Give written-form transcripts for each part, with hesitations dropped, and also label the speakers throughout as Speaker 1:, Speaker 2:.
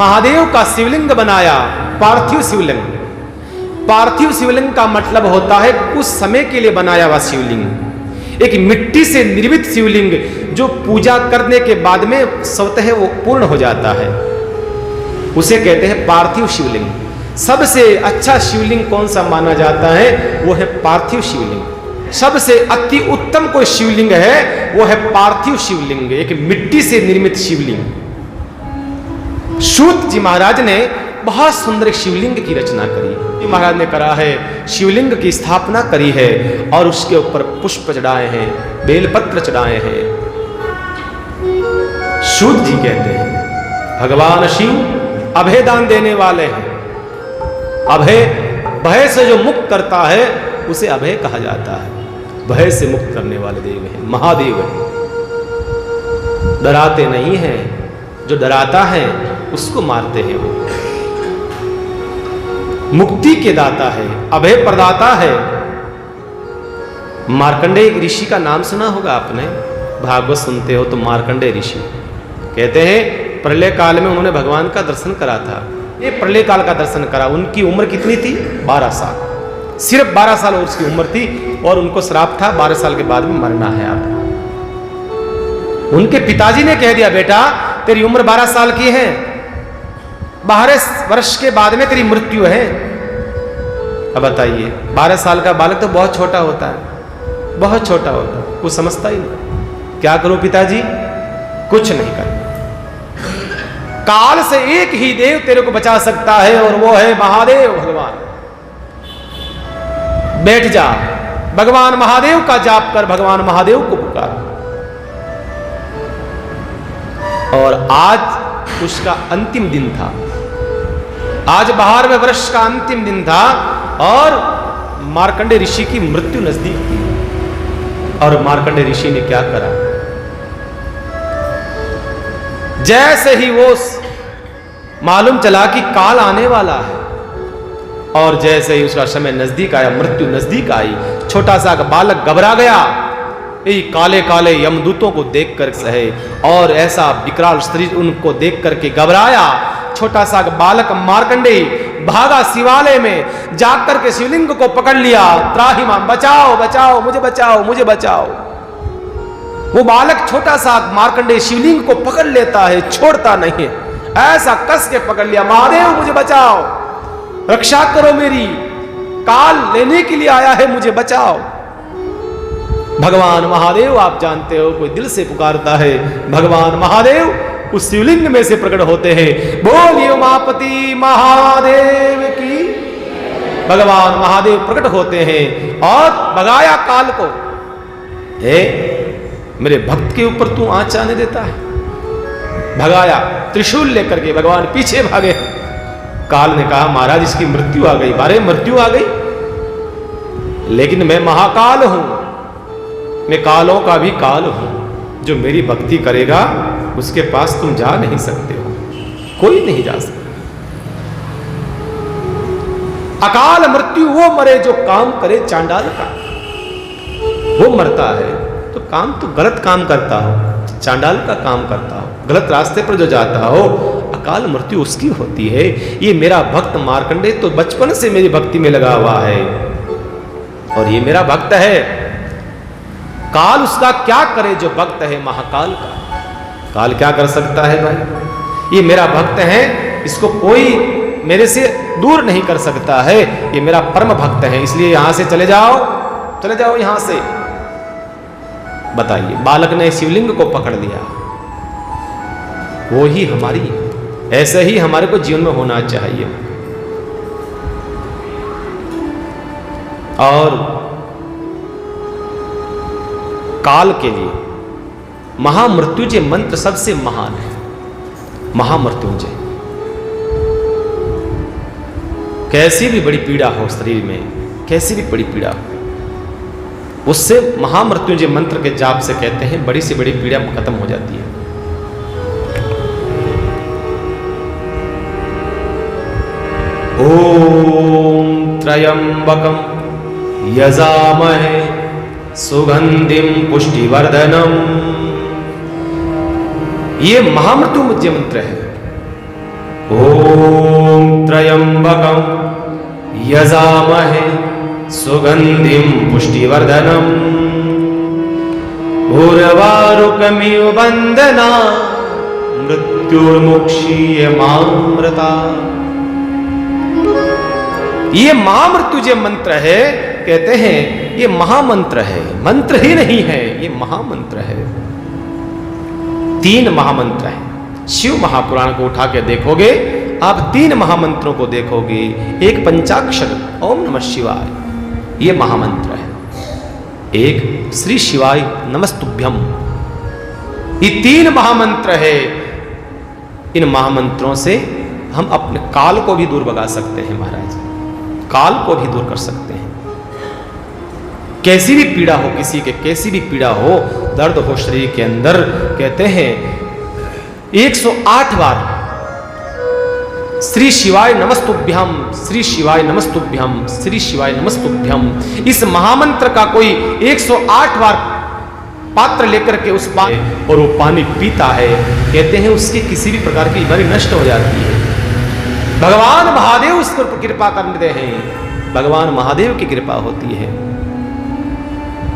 Speaker 1: महादेव का शिवलिंग बनाया, पार्थिव शिवलिंग। पार्थिव शिवलिंग का मतलब होता है कुछ समय के लिए बनाया हुआ शिवलिंग। एक मिट्टी से निर्मित शिवलिंग जो पूजा करने के बाद में स्वतः वो पूर्ण हो जाता है, उसे कहते हैं पार्थिव शिवलिंग। सबसे अच्छा शिवलिंग कौन सा माना जाता है? वो है पार्थिव शिवलिंग। सबसे अति उत्तम कोई शिवलिंग है वो है पार्थिव शिवलिंग, एक मिट्टी से निर्मित शिवलिंग। सूत जी महाराज ने बहुत सुंदर शिवलिंग की रचना करी। महाराज ने करा है, शिवलिंग की स्थापना करी है और उसके ऊपर पुष्प चढ़ाए हैं, बेलपत्र चढ़ाए हैं। सूत जी कहते हैं भगवान शिव अभय दान देने वाले हैं। अभय, भय से जो मुक्त करता है उसे अभय कहा जाता है। भय से मुक्त करने वाले देव हैं, महादेव हैं। डराते नहीं हैं, जो डराता है उसको मारते हैं। वो मुक्ति के दाता है, अभय प्रदाता है। मार्कंडेय ऋषि का नाम सुना होगा आपने, भागवत सुनते हो तो। मार्कंडेय ऋषि कहते हैं प्रलय काल में उन्होंने भगवान का दर्शन करा था। ये प्रलय काल का दर्शन करा। उनकी उम्र कितनी थी? 12 साल। सिर्फ 12 साल उसकी उम्र थी और उनको श्राप था 12 साल के बाद में मरना है आप। उनके पिताजी ने कह दिया बेटा तेरी उम्र 12 साल की है, 12 वर्ष के बाद में तेरी मृत्यु है। अब बताइए 12 साल का बालक तो बहुत छोटा होता है, बहुत छोटा होता है, कुछ समझता ही नहीं। क्या करो पिताजी? कुछ नहीं कर। काल से एक ही देव तेरे को बचा सकता है और वो है महादेव भगवान। बैठ जा, भगवान महादेव का जाप कर, भगवान महादेव को पुकार। और आज उसका अंतिम दिन था। आज 12वें वर्ष का अंतिम दिन था और मार्कंडेय ऋषि की मृत्यु नजदीक थी। और मार्कंडेय ऋषि ने क्या करा? जैसे ही वो मालूम चला कि काल आने वाला है और जैसे ही उसका समय नजदीक आया, मृत्यु नजदीक आई, छोटा सा बालक घबरा गया। काले काले यमदूतों को देख कर सहे और ऐसा विकराल शरीर उनको देख करके घबराया। छोटा सा बालक मार्कंडेय भागा शिवालय में, जाकर के शिवलिंग को पकड़ लिया। त्राहिमाम, बचाओ बचाओ, मुझे बचाओ, मुझे बचाओ। वो बालक छोटा सा मार्कंडेय शिवलिंग को पकड़ लेता है, छोड़ता नहीं है। ऐसा कस के पकड़ लिया, महादेव मुझे बचाओ, रक्षा करो मेरी, काल लेने के लिए आया है, मुझे बचाओ। भगवान महादेव आप जानते हो, कोई दिल से पुकारता है भगवान महादेव उस शिवलिंग में से प्रकट होते हैं। बोलिए उमापति महादेव की। भगवान महादेव प्रकट होते हैं और भगाया काल को। मेरे भक्त के ऊपर तू आंच आने देता है? भगाया, त्रिशूल लेकर के भगवान पीछे भागे। काल ने कहा महाराज इसकी मृत्यु आ गई। बारे मृत्यु आ गई, लेकिन मैं महाकाल हूं, मैं कालों का भी काल हूं। जो मेरी भक्ति करेगा उसके पास तुम जा नहीं सकते हो, कोई नहीं जा सकता। अकाल मृत्यु वो मरे जो काम करे चांडाल का। वो मरता है तो काम तो गलत काम करता हो, चांडाल का काम करता हो, गलत रास्ते पर जो जाता हो, अकाल मृत्यु उसकी होती है। ये मेरा भक्त मार्कंडेय तो बचपन से मेरी भक्ति में लगा हुआ है और ये मेरा भक्त है। काल उसका क्या करे जो भक्त है महाकाल का? काल क्या कर सकता है भाई? ये मेरा भक्त है, इसको कोई मेरे से दूर नहीं कर सकता है। ये मेरा परम भक्त है, इसलिए यहां से चले जाओ, चले जाओ यहां से। बताइए, बालक ने शिवलिंग को पकड़ लिया। वो ही हमारी, ऐसे ही हमारे को जीवन में होना चाहिए। और काल के लिए महामृत्युंजय मंत्र सबसे महान है। महामृत्युंजय, कैसी भी बड़ी पीड़ा हो शरीर में, कैसी भी बड़ी पीड़ा हो, उससे महामृत्युंजय मंत्र के जाप से कहते हैं बड़ी से बड़ी पीड़ा खत्म हो जाती है। ओम त्र्यंबकम यजामहे सुगंधिम पुष्टिवर्धनम। ये महामृत्युंजय मंत्र है। यजामहे सुगंधिम पुष्टिवर्धनम उर्वारुकमिव वंदना मृत्युर्मुक्षीयमामृता। ये महामृत्यु जो मंत्र है, कहते हैं ये महामंत्र है, मंत्र ही नहीं है, ये महामंत्र है। 3 महामंत्र है। शिव महापुराण को उठा के देखोगे आप, 3 महामंत्रों को देखोगे। एक पंचाक्षर ओम नमः शिवाय, ये महामंत्र है। एक श्री शिवाय नमस्तुभ्यम, ये 3 महामंत्र है। इन महामंत्रों से हम अपने काल को भी दूर भगा सकते हैं महाराज, काल को भी दूर कर सकते हैं। कैसी भी पीड़ा हो, किसी के कैसी भी पीड़ा हो, दर्द हो शरीर के अंदर, कहते हैं 108 बार श्री शिवाय नमस्तुभ्यम, श्री शिवाय नमस्तुभ्यम, श्री शिवाय नमस्तुभ्यम, इस महामंत्र का कोई 108 बार पात्र लेकर के उस पानी और वो पानी पीता है, कहते हैं उसकी किसी भी प्रकार की बीमारी नष्ट हो जाती है। भगवान महादेव उसको कृपा करते हैं, भगवान महादेव की कृपा होती है।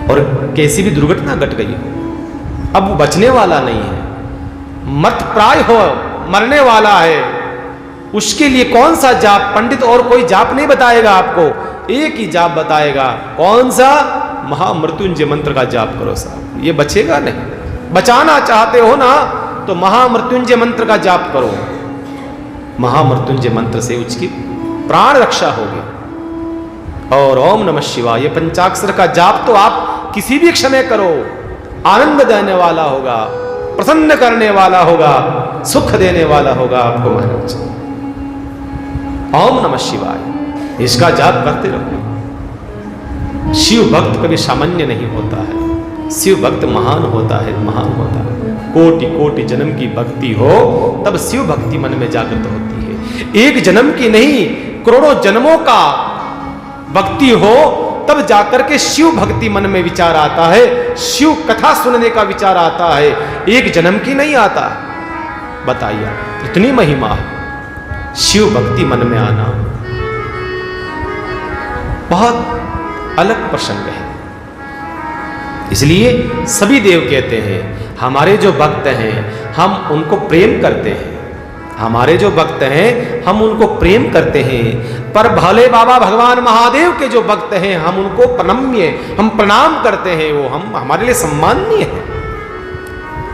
Speaker 1: और कैसी भी दुर्घटना घट गई हो, अब वो बचने वाला नहीं है, मृत प्राय हो, मरने वाला है, उसके लिए कौन सा जाप, पंडित और कोई जाप नहीं बताएगा आपको, एक ही जाप बताएगा। कौन सा? महामृत्युंजय मंत्र का जाप करो साहब, ये बचेगा नहीं। बचाना चाहते हो ना तो महामृत्युंजय मंत्र का जाप करो, महामृत्युंजय मंत्र से उसकी प्राण रक्षा होगी। और ओम नमः शिवाय, ये पंचाक्षर का जाप तो आप किसी भी समय करो, आनंद देने वाला होगा, प्रसन्न करने वाला होगा, सुख देने वाला होगा आपको महाराज। ओम नमः शिवाय, इसका जाप करते रहो। शिव भक्त कभी सामान्य नहीं होता है, शिव भक्त महान होता है, महान होता है। कोटि कोटि जन्म की भक्ति हो तब शिव भक्ति मन में जागृत होती है। एक जन्म की नहीं, करोड़ों जन्मों का भक्ति हो तब जाकर के शिव भक्ति मन में विचार आता है, शिव कथा सुनने का विचार आता है, एक जन्म की नहीं आता। बताइए, इतनी महिमा है शिव भक्ति मन में आना, बहुत अलग प्रसंग है। इसलिए सभी देव कहते हैं हमारे जो भक्त हैं हम उनको प्रेम करते हैं, हमारे जो भक्त हैं हम उनको प्रेम करते हैं। पर भोले बाबा भगवान महादेव के जो भक्त हैं हम उनको प्रणम्य, हम प्रणाम करते हैं, वो हम हमारे लिए सम्माननीय है।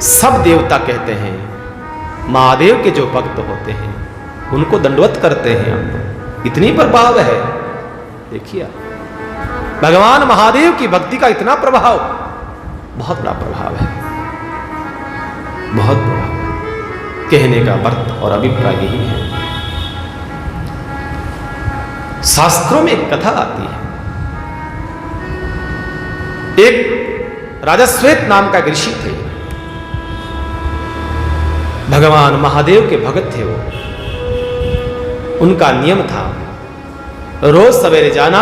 Speaker 1: सब देवता कहते हैं महादेव के जो भक्त होते हैं उनको दंडवत करते हैं हम लोग, इतनी प्रभाव है। देखिए भगवान महादेव की भक्ति का इतना प्रभाव, बहुत बड़ा प्रभाव है, बहुत प्रभाव। कहने का अर्थ और अभिप्राय यही है। शास्त्रों में एक कथा आती है, एक राजश्वेत नाम का ऋषि थे, भगवान महादेव के भगत थे वो। उनका नियम था रोज सवेरे जाना,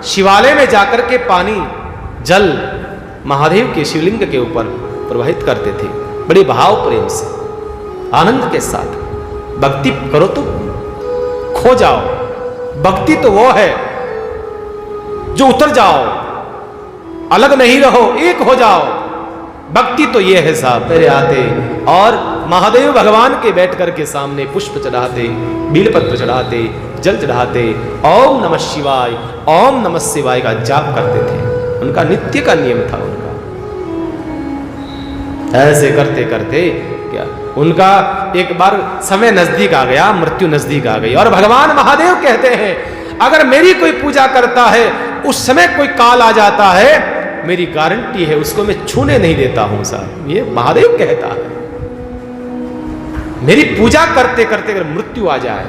Speaker 1: शिवालय में जाकर के पानी जल महादेव के शिवलिंग के ऊपर प्रवाहित करते थे, बड़े भाव प्रेम से आनंद के साथ। भक्ति करो तो खो जाओ, भक्ति तो वो है जो उतर जाओ, अलग नहीं रहो, एक हो जाओ। भक्ति तो ये है साहब, तेरे आते और महादेव भगवान के बैठ करके सामने पुष्प चढ़ाते, बीलपत्र चढ़ाते, जल चढ़ाते, ओम नमः शिवाय, ओम नमः शिवाय का जाप करते थे। उनका नित्य का नियम था उनका। ऐसे करते करते क्या उनका एक बार समय नजदीक आ गया, मृत्यु नजदीक आ गई। और भगवान महादेव कहते हैं अगर मेरी कोई पूजा करता है उस समय कोई काल आ जाता है, मेरी गारंटी है उसको मैं छूने नहीं देता हूं साहब। ये महादेव कहता है, मेरी पूजा करते करते अगर मृत्यु आ जाए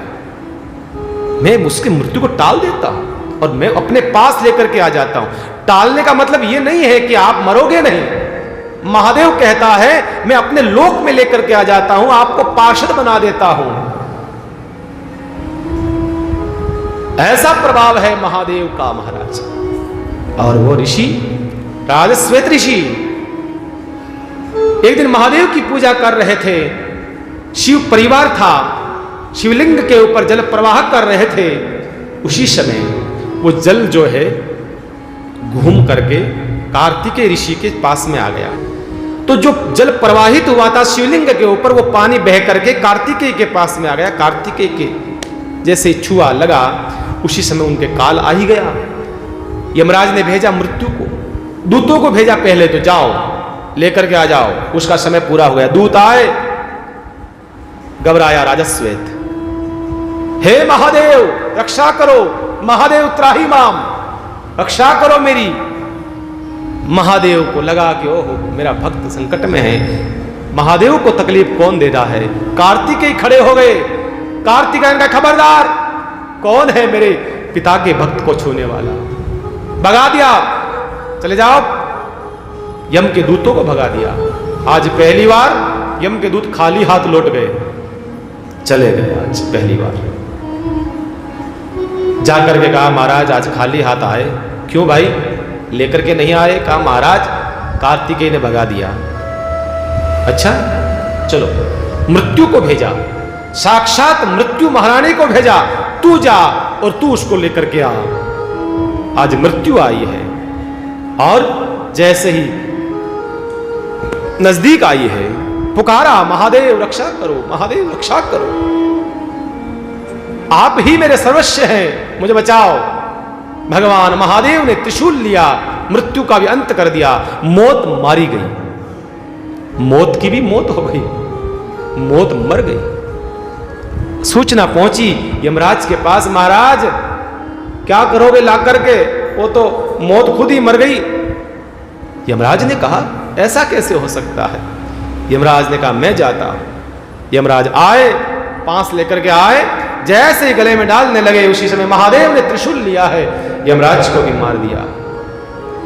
Speaker 1: मैं उसकी मृत्यु को टाल देता हूं और मैं अपने पास लेकर के आ जाता हूं। टालने का मतलब ये नहीं है कि आप मरोगे नहीं, महादेव कहता है मैं अपने लोक में लेकर के आ जाता हूं, आपको पार्षद बना देता हूं। ऐसा प्रभाव है महादेव का महाराज। और वो ऋषि राजश्वेत ऋषि एक दिन महादेव की पूजा कर रहे थे, शिव परिवार था, शिवलिंग के ऊपर जल प्रवाह कर रहे थे। उसी समय वो जल जो है घूम करके कार्तिकेय ऋषि के पास में आ गया। तो जो जल प्रवाहित हुआ था शिवलिंग के ऊपर, वो पानी बह करके कार्तिकेय के पास में आ गया। कार्तिकेय के जैसे छुआ लगा, उसी समय उनके काल आ ही गया। यमराज ने भेजा मृत्यु को, दूतों को भेजा पहले, तो जाओ लेकर के आ जाओ, उसका समय पूरा हो गया। दूत आए, घबराया राजश्वेत, हे महादेव रक्षा करो, महादेव त्राही माम, रक्षा करो मेरी। महादेव को लगा कि ओहो मेरा भक्त संकट में है, महादेव को तकलीफ कौन दे रहा है। कार्तिकेय खड़े हो गए। कार्तिकेय का खबरदार, कौन है मेरे पिता के भक्त को छूने वाला, भगा दिया, चले जाओ। यम के दूतों को भगा दिया। आज पहली बार यम के दूत खाली हाथ लौट गए, चले गए आज पहली बार। जाकर के कहा महाराज आज खाली हाथ आए। क्यों भाई लेकर के नहीं आए? कहा महाराज कार्तिकेय ने भगा दिया। अच्छा चलो, मृत्यु को भेजा, साक्षात मृत्यु महारानी को भेजा, तू जा और तू उसको लेकर के आ। आज मृत्यु आई है और जैसे ही नजदीक आई है पुकारा, महादेव रक्षा करो, महादेव रक्षा करो, आप ही मेरे सर्वस्व हैं, मुझे बचाओ। भगवान महादेव ने त्रिशूल लिया, मृत्यु का भी अंत कर दिया। मौत मारी गई, मौत की भी मौत हो गई, मौत मर गई। सूचना पहुंची यमराज के पास, महाराज क्या करोगे ला करके, वो तो मौत खुद ही मर गई। यमराज ने कहा ऐसा कैसे हो सकता है? यमराज ने कहा मैं जाता हूं। यमराज आए, पांस लेकर के आए, जैसे ही गले में डालने लगे उसी समय महादेव ने त्रिशूल लिया है, यमराज को भी मार दिया।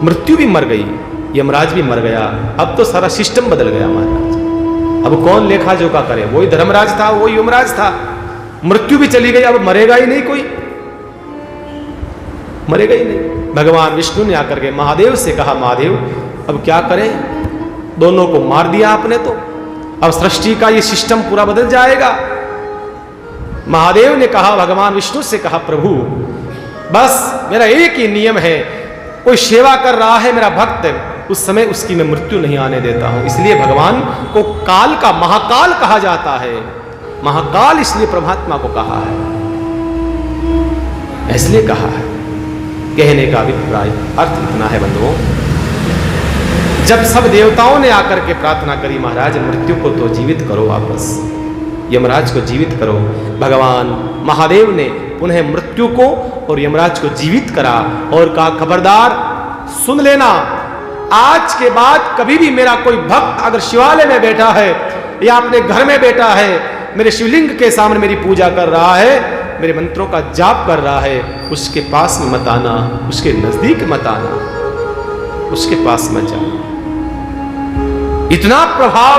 Speaker 1: मृत्यु भी मर गई, यमराज भी मर गया। अब तो सारा सिस्टम बदल गया महाराज। अब कौन लेखा जोखा करे? वही धर्मराज था, वही यमराज था। मृत्यु भी चली गई, अब मरेगा ही नहीं कोई, मरेगा ही नहीं। भगवान विष्णु ने आकर के महादेव से कहा महादेव अब क्या करें? दोनों को मार दिया आपने, तो अब सृष्टि का ये सिस्टम पूरा बदल जाएगा। महादेव ने कहा, भगवान विष्णु से कहा प्रभु बस मेरा एक ही नियम है, कोई सेवा कर रहा है मेरा भक्त, उस समय उसकी मैं मृत्यु नहीं आने देता हूं। इसलिए भगवान को काल का महाकाल कहा जाता है। महाकाल इसलिए परमात्मा को कहा है, इसलिए कहा है। कहने का अभिप्राय अर्थ इतना है बंधुओं, जब सब देवताओं ने आकर के प्रार्थना करी महाराज मृत्यु को तो जीवित करो, वापस यमराज को जीवित करो, भगवान महादेव ने पुनः मृत्यु को और यमराज को जीवित करा और कहा खबरदार सुन लेना, आज के बाद कभी भी मेरा कोई भक्त अगर शिवालय में बैठा है या अपने घर में बैठा है, मेरे शिवलिंग के सामने मेरी पूजा कर रहा है, मेरे मंत्रों का जाप कर रहा है, उसके पास में मत आना, उसके नजदीक मत आना, उसके पास मत जाना। इतना प्रभाव